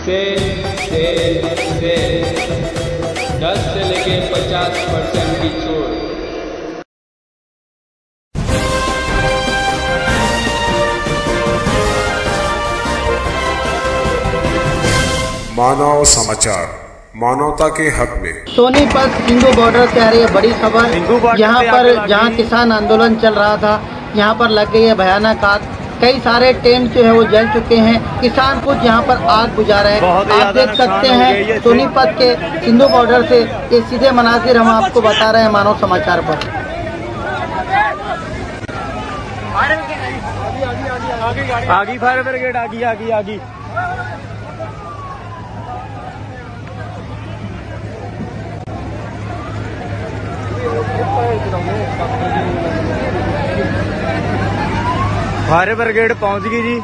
Cell 10 से लेके 50% की छूट। मानव समाचार, मानवता के हक में। सोनीपत सिंधु बॉर्डर से आ रही है बड़ी खबर। यहाँ पर जहाँ किसान आंदोलन चल रहा था, यहाँ पर लग गई है भयानक आग। कई सारे टेंट जो है वो जल चुके हैं। किसान खुद यहाँ पर आग बुझा रहे हैं। आप देख सकते हैं सोनीपत के सिंधु बॉर्डर से ये सीधे मनाजिर हम आपको बता रहे हैं मानव समाचार पर। आगी फायर ब्रिगेड आगी। फायर ब्रिगेड पहुंच गई जी।